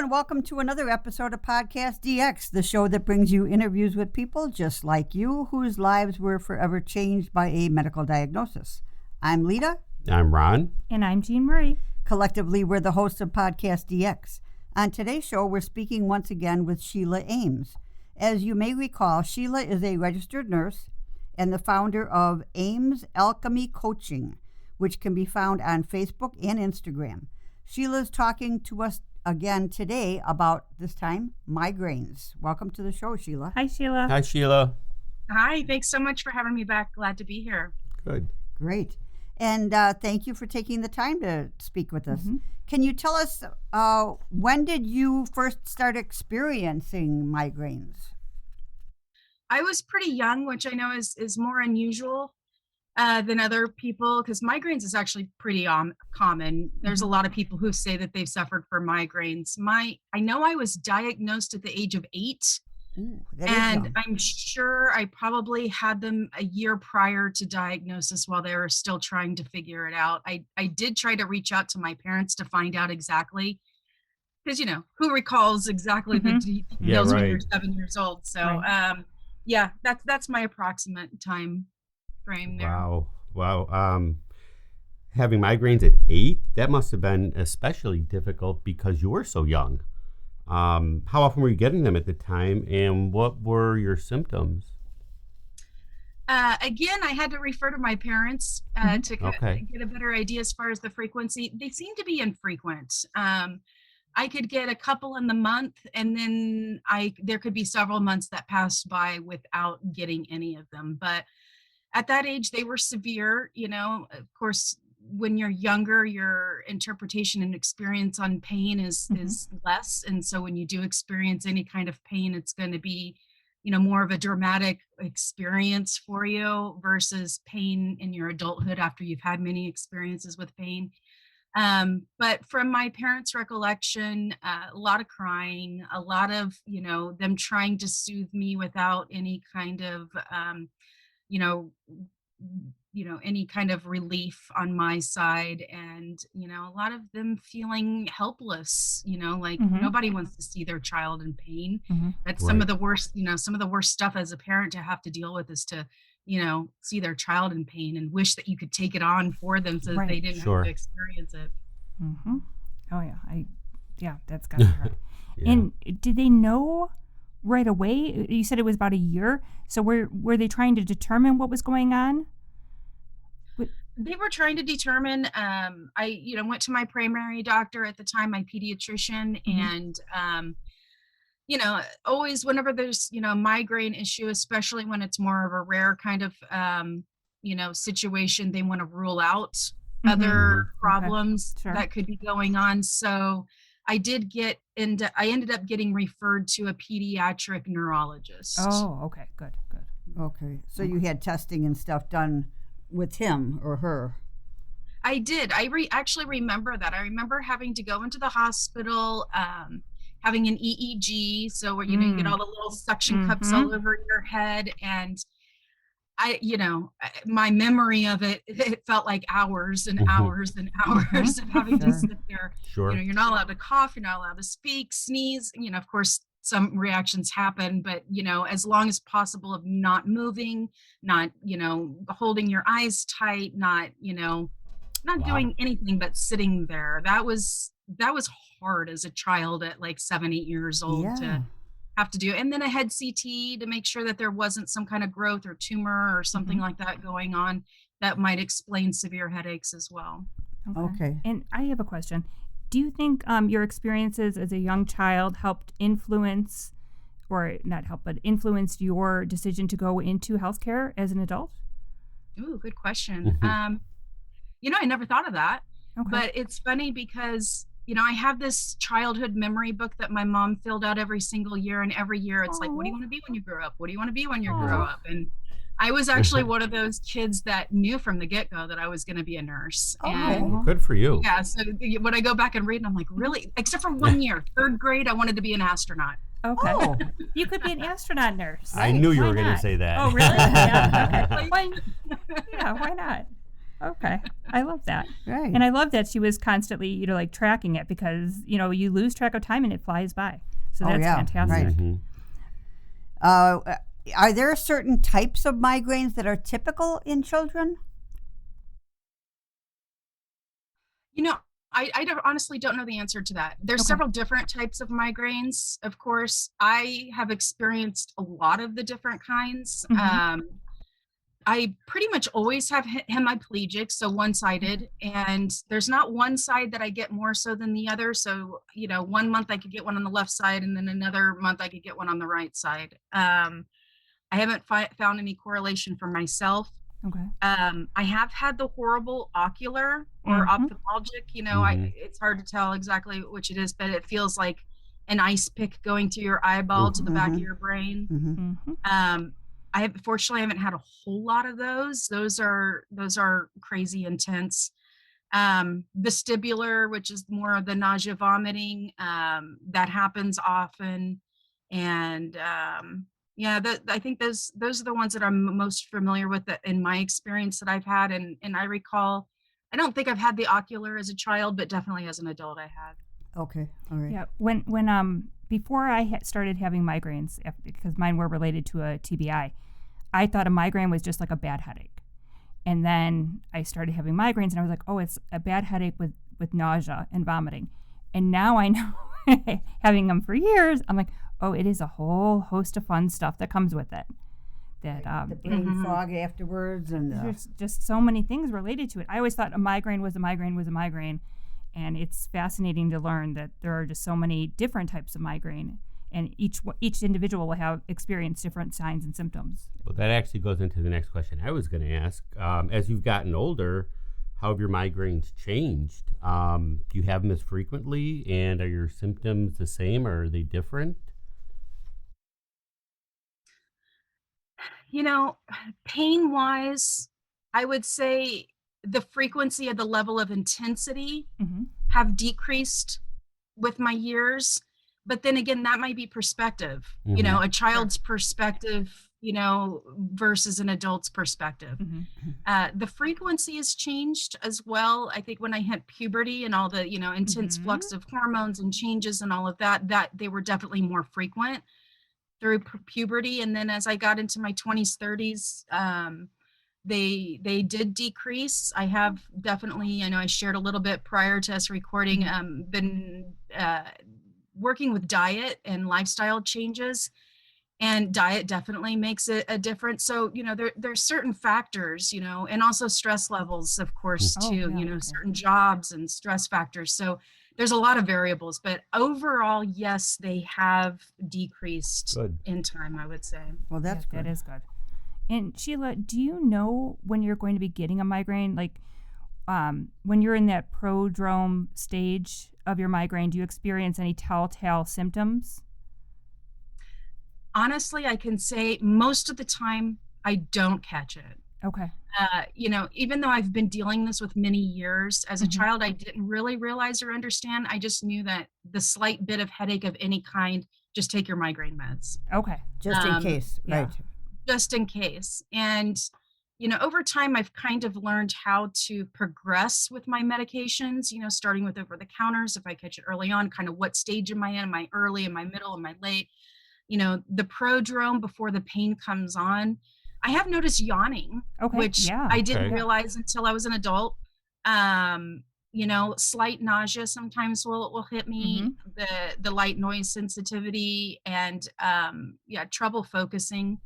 and welcome to another episode of PodcastDX, the show that brings you interviews with people just like you whose lives were forever changed by a medical diagnosis. I'm Lita. I'm Ron. And I'm Jean Marie. Collectively, we're the hosts of PodcastDX. On today's show, we're speaking once again with Sheila Ames. As you may recall, Sheila is a registered nurse and the founder of Ames Alchemy Coaching, which can be found on Facebook and Instagram. Sheila's talking to us again today about, this time, migraines. Welcome to the show, Sheila. Hi, Sheila. Hi, Sheila. Hi, thanks so much for having me back. Glad to be here. Good. Great. And thank you for taking the time to speak with us. Mm-hmm. Can you tell us, when did you first start experiencing migraines? I was pretty young, which I know is more unusual than other people, because migraines is actually pretty common. There's a lot of people who say that they've suffered from migraines. I know I was diagnosed at the age of 8. Ooh, and I'm sure I probably had them a year prior to diagnosis while they were still trying to figure it out. I did try to reach out to my parents to find out exactly, because, you know, who recalls exactly the details when you're 7 years old. So, yeah, that's my approximate time frame there. Wow. Having migraines at 8, that must have been especially difficult because you were so young. How often were you getting them at the time, and what were your symptoms? Again, I had to refer to my parents to get a better idea as far as the frequency. They seem to be infrequent. I could get a couple in the month, and then there could be several months that passed by without getting any of them. But at that age, they were severe. You know, of course, when you're younger, your interpretation and experience on pain is less. And so when you do experience any kind of pain, it's going to be, you know, more of a dramatic experience for you versus pain in your adulthood after you've had many experiences with pain. But from my parents' recollection, a lot of crying, a lot of, you know, them trying to soothe me without any kind of, any kind of relief on my side, and, you know, a lot of them feeling helpless, you know, like nobody wants to see their child in pain. That's some of the worst, some of the worst stuff as a parent to have to deal with, is to, you know, see their child in pain and wish that you could take it on for them so that they didn't have to experience it. Oh yeah, that's gotta be hard. And did they know right away? You said it was about a year. So were they trying to determine what was going on? They were trying to determine. I went to my primary doctor at the time, my pediatrician, and always whenever there's a migraine issue, especially when it's more of a rare kind of situation, they want to rule out other problems that could be going on. So I ended up getting referred to a pediatric neurologist. Oh, okay, good. Okay, so you had testing and stuff done with him or her? I did. I actually remember that. I remember having to go into the hospital, having an EEG, so where you get all the little suction cups all over your head, and my memory of it felt like hours and hours and hours of having to sit there. Sure. You're not allowed to cough, you're not allowed to speak, sneeze. Of course, some reactions happen, but as long as possible of not moving, not holding your eyes tight, not doing anything but sitting there. That was hard as a child at like 7-8 years old to have to do. And then I had CT to make sure that there wasn't some kind of growth or tumor or something like that going on that might explain severe headaches as well. Okay. And I have a question. Do you think your experiences as a young child helped influence, or not help, but influenced your decision to go into healthcare as an adult? Ooh, good question. I never thought of that, but it's funny because, I have this childhood memory book that my mom filled out every single year, and every year it's like, what do you want to be when you grow up? What do you want to be when you grow up? And I was actually one of those kids that knew from the get-go that I was going to be a nurse. And good for you. yeah, so when I go back and read, and I'm like, really? Except for 1 year, 3rd grade, I wanted to be an astronaut. Okay. Oh, you could be an astronaut nurse. I knew you were going to say that. Oh, really? Yeah. Okay. Why not? Okay. I love that. Right. right. And I love that she was constantly, like tracking it because, you lose track of time and it flies by. So that's fantastic. Right. Mm-hmm. Are there certain types of migraines that are typical in children? Honestly don't know the answer to that. There's several different types of migraines, of course. I have experienced a lot of the different kinds. I pretty much always have hemiplegic, so one-sided, and there's not one side that I get more so than the other. So, 1 month I could get one on the left side, and then another month I could get one on the right side. I haven't found any correlation for myself. Okay. I have had the horrible ocular or ophthalmolgic, it's hard to tell exactly which it is, but it feels like an ice pick going through your eyeball to the back of your brain. Fortunately haven't had a whole lot of those. Those are crazy intense. Vestibular, which is more of the nausea, vomiting, that happens often. And I think those are the ones that I'm most familiar with in my experience that I've had. And I recall, I don't think I've had the ocular as a child, but definitely as an adult I had. Okay, all right. Yeah, when before I started having migraines, because mine were related to a TBI, I thought a migraine was just like a bad headache. And then I started having migraines, and I was like, oh, it's a bad headache with nausea and vomiting. And now I know, having them for years, I'm like, oh, it is a whole host of fun stuff that comes with it. That The brain fog afterwards, and there's just so many things related to it. I always thought a migraine was a migraine was a migraine, and it's fascinating to learn that there are just so many different types of migraine, and each individual will have experienced different signs and symptoms. Well, that actually goes into the next question I was going to ask. As you've gotten older, how have your migraines changed? Do you have them as frequently, and are your symptoms the same, or are they different? Pain-wise, I would say the frequency of the level of intensity have decreased with my years. But then again, that might be perspective, a child's perspective, versus an adult's perspective. The frequency has changed as well. I think when I hit puberty and all the, intense flux of hormones and changes and all of that they were definitely more frequent through puberty. And then as I got into my 20s, 30s, they did decrease. I have definitely, I shared a little bit prior to us recording, been working with diet and lifestyle changes, and diet definitely makes a difference. So, there's certain factors, and also stress levels, of course, too, certain jobs and stress factors. So there's a lot of variables, but overall, yes, they have decreased in time, I would say. Well, that's good. That is good. And Sheila, do you know when you're going to be getting a migraine? Like when you're in that prodrome stage of your migraine, do you experience any telltale symptoms? Honestly, I can say most of the time I don't catch it. Okay. Even though I've been dealing this with many years, as a child, I didn't really realize or understand. I just knew that the slight bit of headache of any kind, just take your migraine meds. Okay. Just in case, right. Just in case. And, over time, I've kind of learned how to progress with my medications, starting with over the counters. If I catch it early on, kind of what stage am I in? Am I early? Am I middle? Am I late? The prodrome before the pain comes on. I have noticed yawning, which I didn't realize until I was an adult. Slight nausea sometimes will hit me, the light noise sensitivity, and trouble focusing,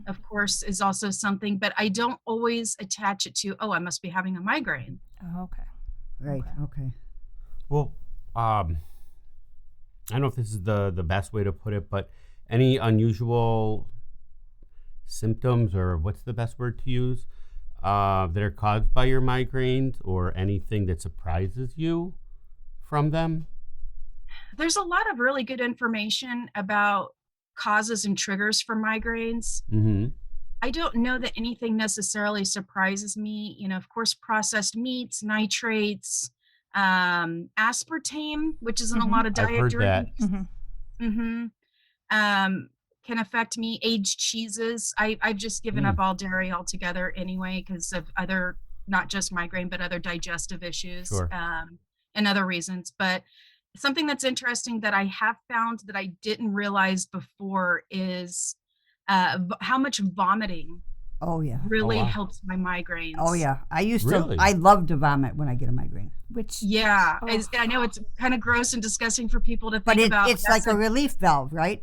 of course, is also something, but I don't always attach it to, I must be having a migraine. Oh, okay. Right, okay. Well, I don't know if this is the best way to put it, but any unusual symptoms, or what's the best word to use, that are caused by your migraines, or anything that surprises you from them? There's a lot of really good information about causes and triggers for migraines. I don't know that anything necessarily surprises me. Of course, processed meats, nitrates, aspartame, which is in a lot of diet I've heard drinks. that. Can affect me. Aged cheeses. I've just given up all dairy altogether anyway because of other not just migraine, but other digestive issues, Sure. and other reasons. But something that's interesting that I have found that I didn't realize before is how much vomiting Oh yeah. really wow. helps my migraines. Oh yeah. I used Really? to. I love to vomit when I get a migraine. Which Yeah, Oh. I know it's kind of gross and disgusting for people to But think about. it's like a relief valve, right?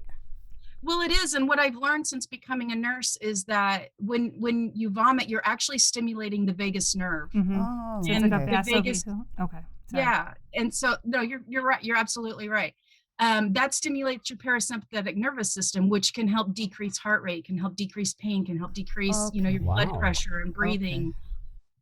Well, it is, and what I've learned since becoming a nurse is that when you vomit, you're actually stimulating the vagus nerve. Mm-hmm. Oh, So it's like a okay. The vagus, vasovasal. Okay. Sorry. yeah, and so no, you're right. You're absolutely right. That stimulates your parasympathetic nervous system, which can help decrease heart rate, can help decrease pain, can help decrease, Okay. your blood Wow. pressure and breathing.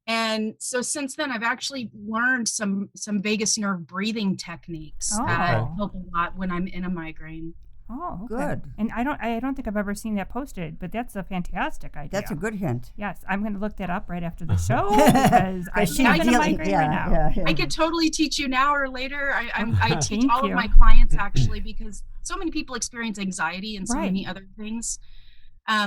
And so since then, I've actually learned some vagus nerve breathing techniques that Oh. help a lot when I'm in a migraine. Oh, okay. Good. And I don't think I've ever seen that posted, but that's a fantastic idea. That's a good hint. Yes, I'm going to look that up right after the show because I'm She's having a feeling- migraine right now. I could totally teach you now or later. I teach Thank all you. of my clients actually because so many people experience anxiety and so Right. many other things.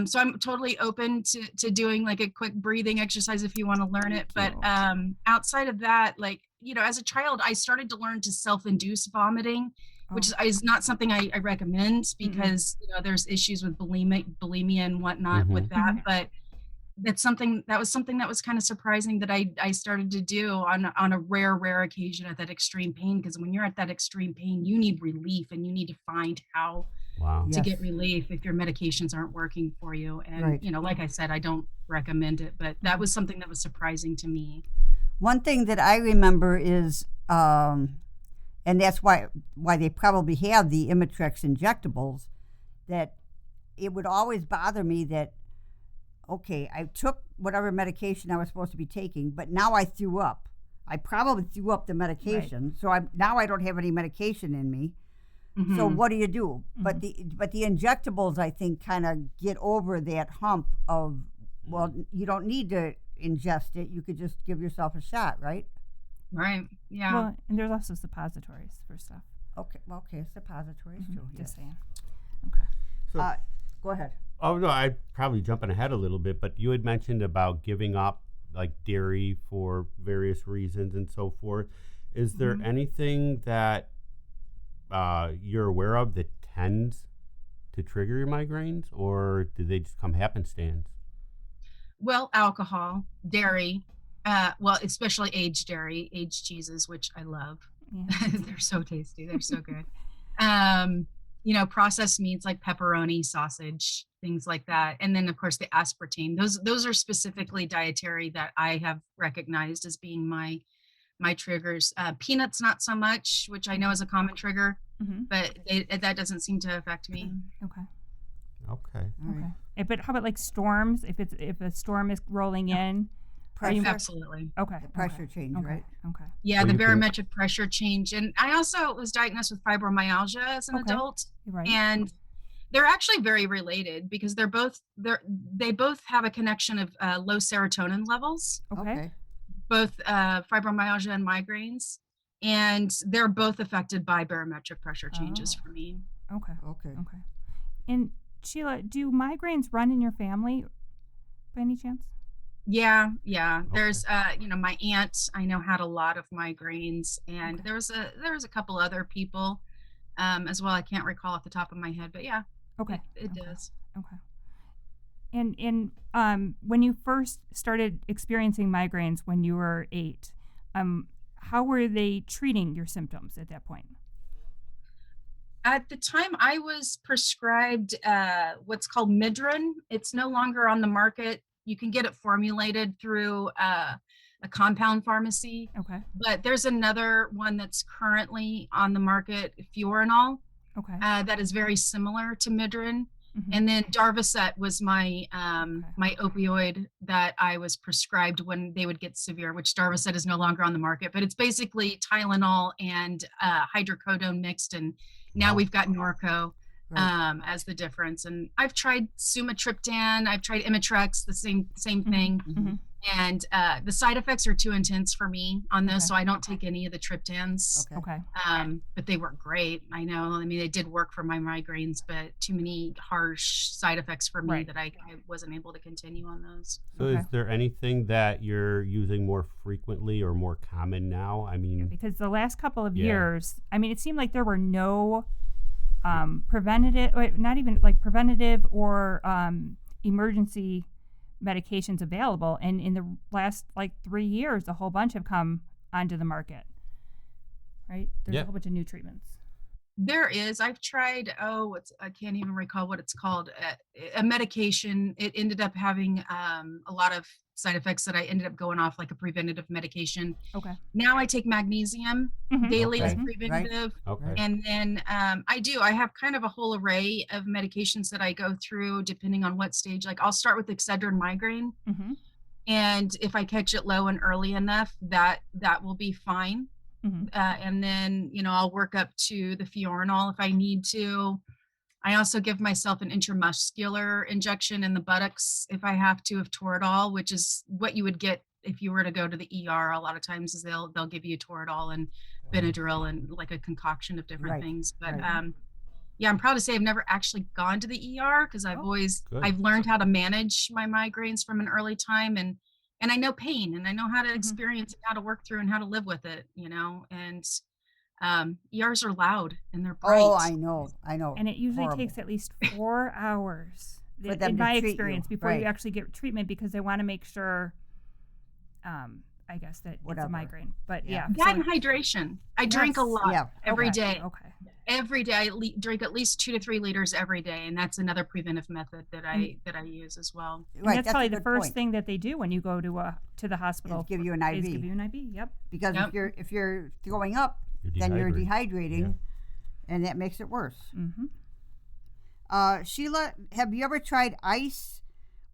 So I'm totally open to doing like a quick breathing exercise if you want to learn it. But you. outside of that, like, as a child, I started to learn to self-induce vomiting, which is not something I recommend because, there's issues with bulimia and whatnot with that. Mhm. But that was something that was kind of surprising that I started to do on a rare occasion at that extreme pain. Because when you're at that extreme pain, you need relief and you need to find how Wow. to Yes. get relief if your medications aren't working for you. And, Right. like I said, I don't recommend it, but that was something that was surprising to me. One thing that I remember is, and that's why they probably have the Imitrex injectables, that it would always bother me that, okay, I took whatever medication I was supposed to be taking, but now I threw up. I probably threw up the medication, so now I don't have any medication in me. So Mhm. what do you do? But the injectables, I think, kind of get over that hump of, well, you don't need to ingest it. You could just give yourself a shot, right? Right. Yeah. Well, and there's also suppositories for stuff. Okay. Well, okay, suppositories too. Just Yes. saying. Okay. So, Go ahead. oh no, I'm probably jumping ahead a little bit, but you had mentioned about giving up like dairy for various reasons and so forth. Is there anything that you're aware of that tends to trigger your migraines, or do they just come happenstance? Well, alcohol, dairy, well, especially aged dairy, aged cheeses, which I love. Yeah. They're so tasty. They're so good. Processed meats like pepperoni, sausage, things like that. And then of course the aspartame. Those are specifically dietary that I have recognized as being my triggers. Peanuts, not so much, which I know is a common trigger, but that doesn't seem to affect me. Okay. Okay. All right. Okay. But how about like storms? If a storm is rolling in, are you Absolutely. okay? Pressure change, Okay. right? Okay. Yeah, So the you can- barometric pressure change. And I also was diagnosed with fibromyalgia as an Okay. adult. You're right. And they're actually very related because they both have a connection of low serotonin levels, Okay. both fibromyalgia and migraines. And they're both affected by barometric pressure changes for me. Okay. Okay. Okay. And Sheila, do migraines run in your family by any chance? Yeah. There's my aunt I know had a lot of migraines, and there was a couple other people as well. I can't recall off the top of my head, but yeah, Okay. it does. Okay. And when you first started experiencing migraines when you were 8, how were they treating your symptoms at that point? At the time, I was prescribed what's called Migraine. It's no longer on the market. You can get it formulated through a compound pharmacy, Okay. but there's another one that's currently on the market, Fiorinol, Okay. that is very similar to Migraine. Mhm. And then Darvocet was my Okay. my opioid that I was prescribed when they would get severe, which Darvocet is no longer on the market, but it's basically Tylenol and hydrocodone mixed, and now Wow. we've got Norco. as the difference. And I've tried sumatriptan, I've tried Imitrex, the same thing. Mm-hmm. And the side effects are too intense for me on those, so I don't take any of the triptans. Okay. But they work great. I know. I mean, they did work for my migraines, but too many harsh side effects for me that I wasn't able to continue on those. So is there anything that you're using more frequently or more common now? I mean, because the last couple of years, I mean, it seemed like there were no preventative, not even like preventative or emergency medications available, and in the last like 3 years a whole bunch have come onto the market, right? There's a whole bunch of new treatments. There is. I've tried, I can't even recall what it's called, a medication. It ended up having a lot of side effects that I ended up going off like a preventative medication. Okay. Now I take magnesium daily as preventative. Right. Okay. And then I have kind of a whole array of medications that I go through depending on what stage. Like I'll start with Excedrin migraine. Mm-hmm. And if I catch it low and early enough, that will be fine. Mm-hmm. And then, I'll work up to the Fiorinol if I need to. I also give myself an intramuscular injection in the buttocks if I have to, of Toradol, which is what you would get if you were to go to the ER. A lot of times is they'll give you Toradol and Benadryl and like a concoction of different things. But I'm proud to say I've never actually gone to the ER because I've learned how to manage my migraines from an early time, and I know pain, and I know how to experience it, how to work through and how to live with it, and ERs are loud and they're bright. Oh, I know. And it usually takes at least 4 hours, in my experience, before you actually get treatment, because they want to make sure, I guess, that it's a migraine. But that and hydration. I drink a lot every day. Okay. Every day I drink at least 2 to 3 liters every day, and that's another preventive method that I use as well. Right, that's probably the first thing that they do when you go to the hospital. Give you an IV. Give you an IV. Yep. Because if you're throwing up, then you're dehydrating, and that makes it worse. Mm-hmm. Sheila, have you ever tried ice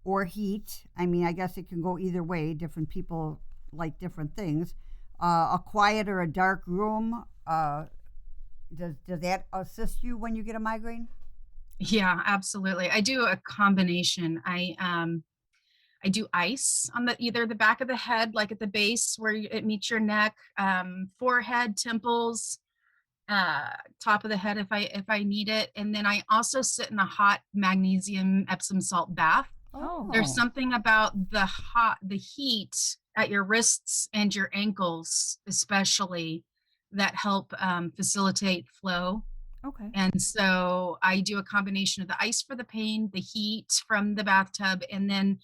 or heat? I mean, I guess it can go either way. Different people like different things. A quiet or a dark room. Does that assist you when you get a migraine? Yeah, absolutely. I do a combination. I do ice on either the back of the head, like at the base where it meets your neck, forehead, temples, top of the head if I need it. And then I also sit in a hot magnesium Epsom salt bath. Oh. There's something about the heat at your wrists and your ankles, especially, that help facilitate flow. Okay. And so I do a combination of the ice for the pain, the heat from the bathtub, and then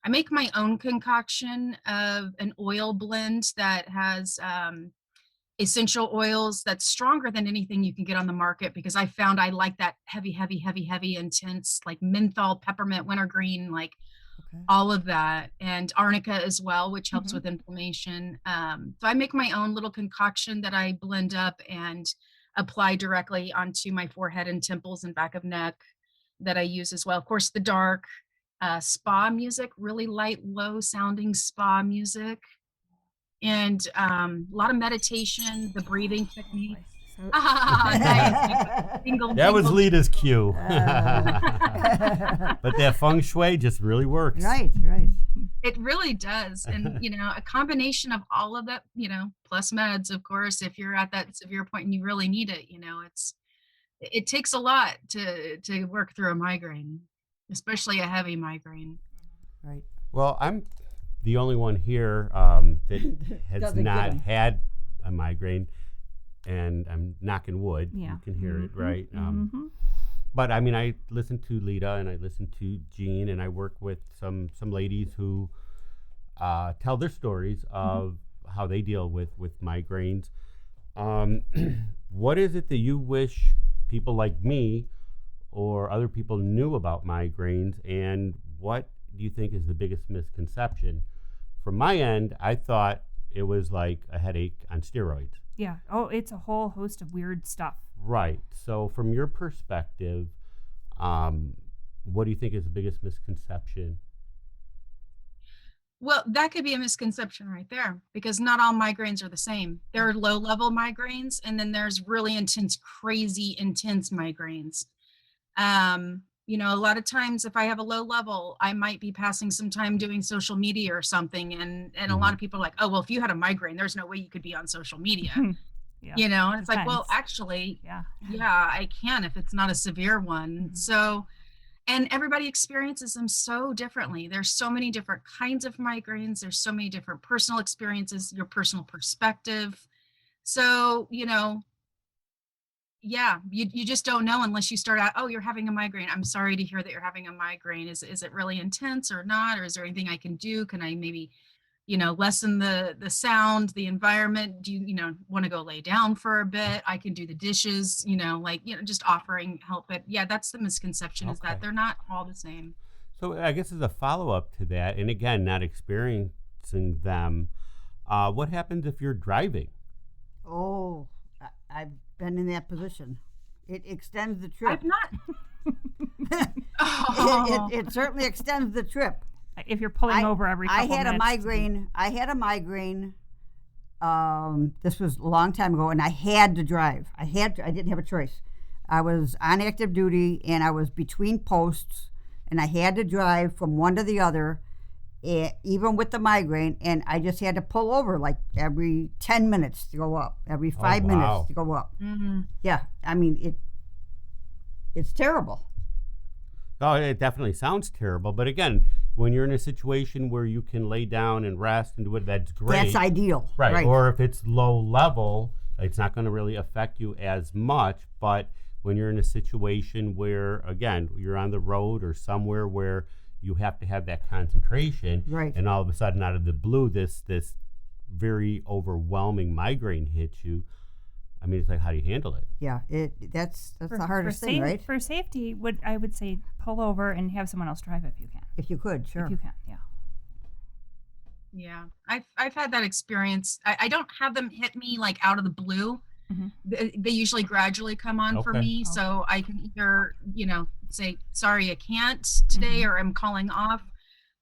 I make my own concoction of an oil blend that has essential oils that's stronger than anything you can get on the market, because I found I like that heavy, intense, like menthol, peppermint, wintergreen, like all of that, and arnica as well, which helps with inflammation. So I make my own little concoction that I blend up and apply directly onto my forehead and temples and back of neck, that I use as well. Of course, the dark spa music, really light, low sounding spa music, and a lot of meditation, the breathing technique. That was Lita's cue. But that feng shui just really works. Right. It really does. And, a combination of all of that, plus meds, of course, if you're at that severe point and you really need it, it takes a lot to work through a migraine, especially a heavy migraine. Right. Well, I'm the only one here that has not had a migraine. And I'm knocking wood. Yeah. You can hear it, right? But I mean, I listen to Lita and I listen to Jean, and I work with some ladies who tell their stories of how they deal with migraines. What is it that you wish people like me or other people knew about migraines, and what do you think is the biggest misconception? From my end, I thought it was like a headache on steroids. Yeah. Oh, it's a whole host of weird stuff. Right. So from your perspective, what do you think is the biggest misconception? Well, that could be a misconception right there, because not all migraines are the same. There are low-level migraines, and then there's really intense, crazy intense migraines. A lot of times if I have a low level, I might be passing some time doing social media or something. And a lot of people are like, oh, well, if you had a migraine, there's no way you could be on social media. Yeah. And it's like, well, actually, yeah, I can if it's not a severe one. So, and everybody experiences them so differently. There's so many different kinds of migraines. There's so many different personal experiences, your personal perspective. So, you just don't know unless you start out, oh, you're having a migraine. I'm sorry to hear that you're having a migraine. Is it really intense or not? Or is there anything I can do? Can I maybe, lessen the sound, the environment? Do you, want to go lay down for a bit? I can do the dishes, just offering help. But yeah, that's the misconception is that they're not all the same. So I guess as a follow-up to that, and again, not experiencing them, what happens if you're driving? Oh, I've been in that position. It extends the trip. I've not. It certainly extends the trip. If you're pulling over every couple minutes. I had a migraine. This was a long time ago, and I had to drive. I didn't have a choice. I was on active duty, and I was between posts, and I had to drive from one to the other, even with the migraine, and I just had to pull over like every 10 minutes to go up, every 5 minutes to go up. Yeah, I mean, it's terrible. Oh, it definitely sounds terrible. But again, when you're in a situation where you can lay down and rest and do it, that's great. That's ideal. Right. Or if it's low level, it's not going to really affect you as much. But when you're in a situation where, again, you're on the road or somewhere where you have to have that concentration, right, and all of a sudden out of the blue, this very overwhelming migraine hits you, I mean, it's like, how do you handle it? Yeah, that's the hardest thing, right? For safety, I would say pull over and have someone else drive if you can. If you could, sure. If you can, yeah. Yeah, I've had that experience. I don't have them hit me like out of the blue. They usually gradually come on for me, so I can either, say, sorry, I can't today, or I'm calling off.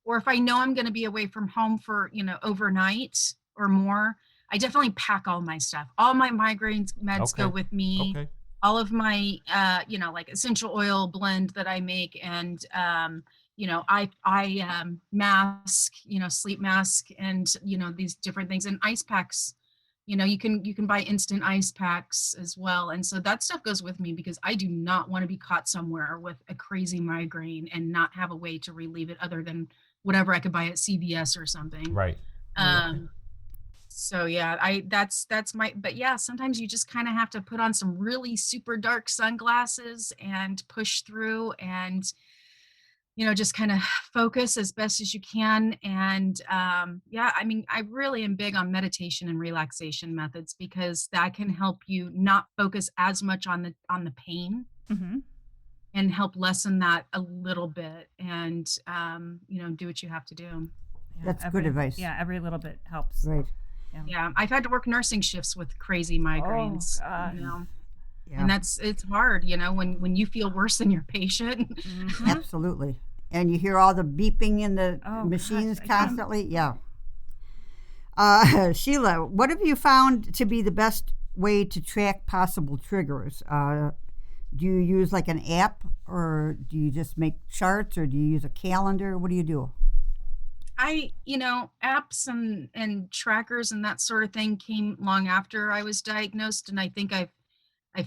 Or if I know I'm going to be away from home for, overnight or more, I definitely pack all my stuff. All my migraine meds go with me. All of my, like essential oil blend that I make, and I mask, sleep mask, and these different things, and ice packs. You can buy instant ice packs as well, and so that stuff goes with me because I do not want to be caught somewhere with a crazy migraine and not have a way to relieve it other than whatever I could buy at CVS or something. Right. So yeah, that's but yeah, sometimes you just kind of have to put on some really super dark sunglasses and push through and, just kind of focus as best as you can. And I mean, I really am big on meditation and relaxation methods because that can help you not focus as much on the pain and help lessen that a little bit and, do what you have to do. Yeah, that's good advice. Yeah, every little bit helps. Right. Yeah, I've had to work nursing shifts with crazy migraines. Oh, God. Yeah. And it's hard, when you feel worse than your patient. Absolutely. And you hear all the beeping in the machines constantly. Yeah. Sheila, what have you found to be the best way to track possible triggers? Do you use like an app, or do you just make charts, or do you use a calendar? What do you do? Apps and trackers and that sort of thing came long after I was diagnosed, and I think I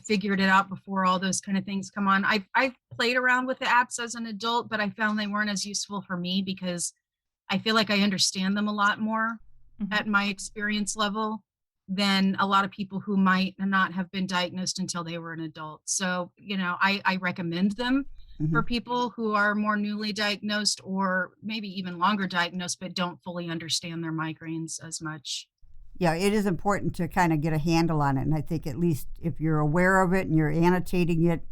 figured it out before all those kind of things come on. I've played around with the apps as an adult, but I found they weren't as useful for me because I feel like I understand them a lot more at my experience level than a lot of people who might not have been diagnosed until they were an adult. So, I recommend them for people who are more newly diagnosed or maybe even longer diagnosed, but don't fully understand their migraines as much. Yeah, it is important to kind of get a handle on it. And I think at least if you're aware of it and you're annotating it,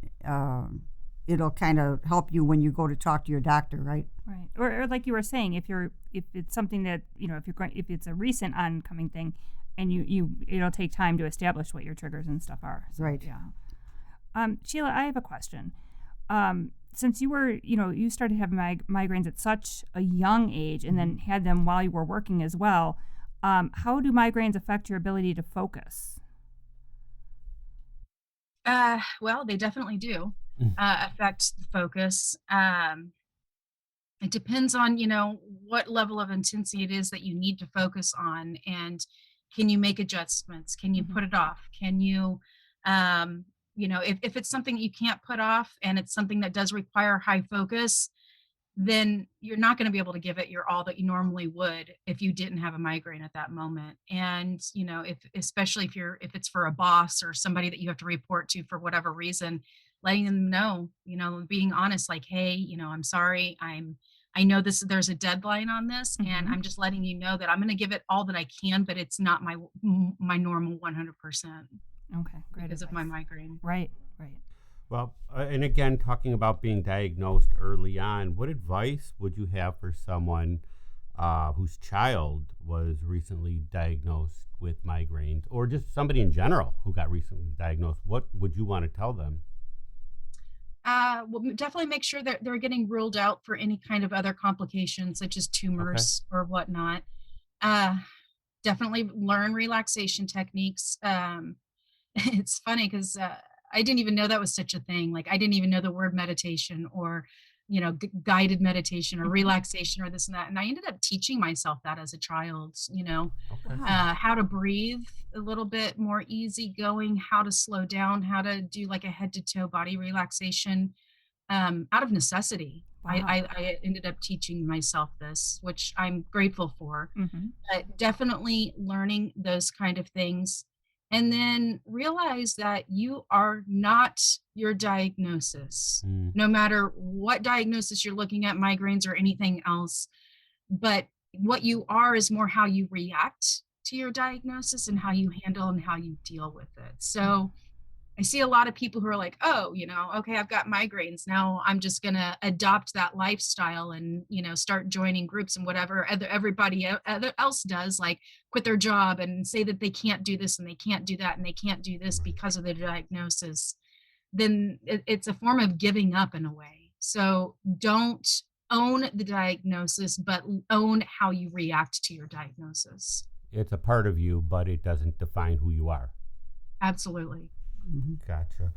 it'll kind of help you when you go to talk to your doctor, right? Right. Or like you were saying, if it's something that, if it's a recent oncoming thing, and it'll take time to establish what your triggers and stuff are. So, right. Yeah. Sheila, I have a question. Since you were, you started having migraines at such a young age and then had them while you were working as well, how do migraines affect your ability to focus? Well, they definitely do. affect the focus. It depends on, what level of intensity it is that you need to focus on, and can you make adjustments? Can you put it off? Can you, if it's something you can't put off and it's something that does require high focus, then you're not going to be able to give it your all that you normally would if you didn't have a migraine at that moment. And, especially if it's for a boss or somebody that you have to report to for whatever reason, letting them know, being honest, like, hey, I'm sorry. I know there's a deadline on this, and I'm just letting you know that I'm going to give it all that I can, but it's not my normal 100%. Okay, great because advice. Of my migraine. Right. Well, and again, talking about being diagnosed early on, what advice would you have for someone whose child was recently diagnosed with migraines, or just somebody in general who got recently diagnosed? What would you want to tell them? Well, definitely make sure that they're getting ruled out for any kind of other complications, such as tumors or whatnot. Definitely learn relaxation techniques. It's funny because I didn't even know that was such a thing. Like, I didn't even know the word meditation or, guided meditation or relaxation or this and that. And I ended up teaching myself that as a child, how to breathe a little bit more easygoing, how to slow down, how to do like a head to toe body relaxation out of necessity. Wow. I ended up teaching myself this, which I'm grateful for. But definitely learning those kind of things. And then realize that you are not your diagnosis, no matter what diagnosis you're looking at, migraines or anything else. But what you are is more how you react to your diagnosis and how you handle and how you deal with it. So I see a lot of people who are like, oh, okay, I've got migraines. Now I'm just going to adopt that lifestyle and, start joining groups and whatever everybody else does, like quit their job and say that they can't do this and they can't do that and they can't do this because of their diagnosis. Then it's a form of giving up in a way. So don't own the diagnosis, but own how you react to your diagnosis. It's a part of you, but it doesn't define who you are. Absolutely. Gotcha.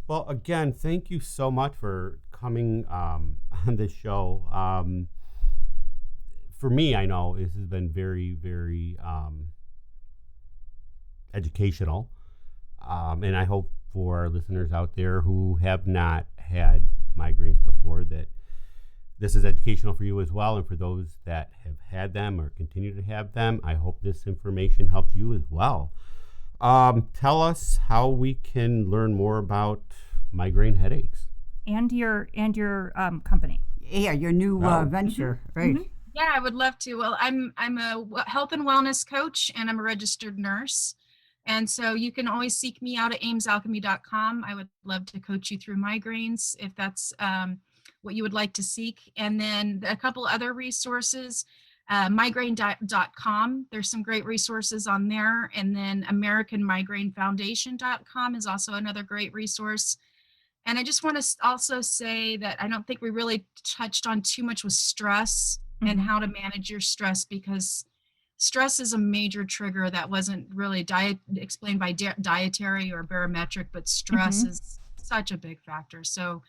Well, again, thank you so much for coming on this show. For me, I know this has been very, very educational. And I hope for our listeners out there who have not had migraines before that this is educational for you as well. And for those that have had them or continue to have them, I hope this information helps you as well. Tell us how we can learn more about migraine headaches and your company. Yeah, your new venture, right? Yeah, I would love to. Well, I'm a health and wellness coach, and I'm a registered nurse. And so you can always seek me out at aimsalchemy.com. I would love to coach you through migraines if that's what you would like to seek. And then a couple other resources. Migraine.com. There's some great resources on there. And then AmericanMigraineFoundation.com is also another great resource. And I just want to also say that I don't think we really touched on too much with stress and how to manage your stress, because stress is a major trigger that wasn't really explained by dietary or barometric, but stress is such a big factor. So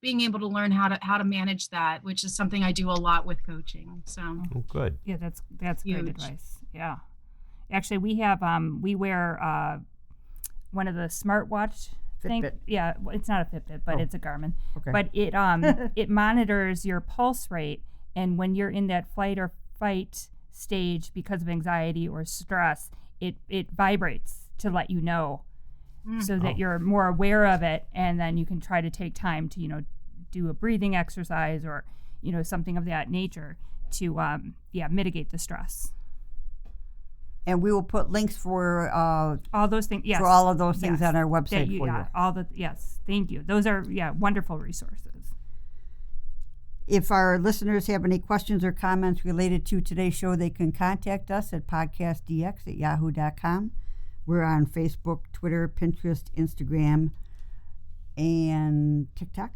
being able to learn how to manage that, which is something I do a lot with coaching. So good. Yeah, that's great advice. Yeah, actually, we have we wear one of the smartwatch things. Yeah, it's not a Fitbit, but it's a Garmin. Okay. But it it monitors your pulse rate, and when you're in that flight or fight stage because of anxiety or stress, it vibrates to let you know. So that you're more aware of it, and then you can try to take time to, do a breathing exercise or, something of that nature to, mitigate the stress. And we will put links for all those things. Yes, for all of those things on our website for you. Yes, thank you. Those are wonderful resources. If our listeners have any questions or comments related to today's show, they can contact us at PodcastDX@yahoo.com. We're on Facebook, Twitter, Pinterest, Instagram, and TikTok.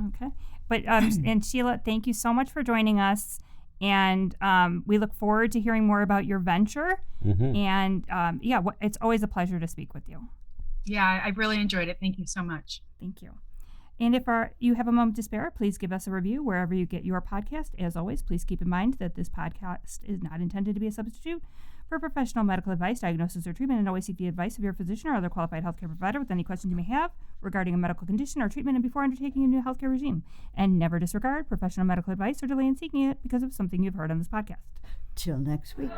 Okay. But and Sheila, thank you so much for joining us. And we look forward to hearing more about your venture. And it's always a pleasure to speak with you. Yeah, I really enjoyed it. Thank you so much. Thank you. And if you have a moment to spare, please give us a review wherever you get your podcast. As always, please keep in mind that this podcast is not intended to be a substitute for professional medical advice, diagnosis, or treatment, and always seek the advice of your physician or other qualified healthcare provider with any questions you may have regarding a medical condition or treatment and before undertaking a new healthcare regime. And never disregard professional medical advice or delay in seeking it because of something you've heard on this podcast. Till next week.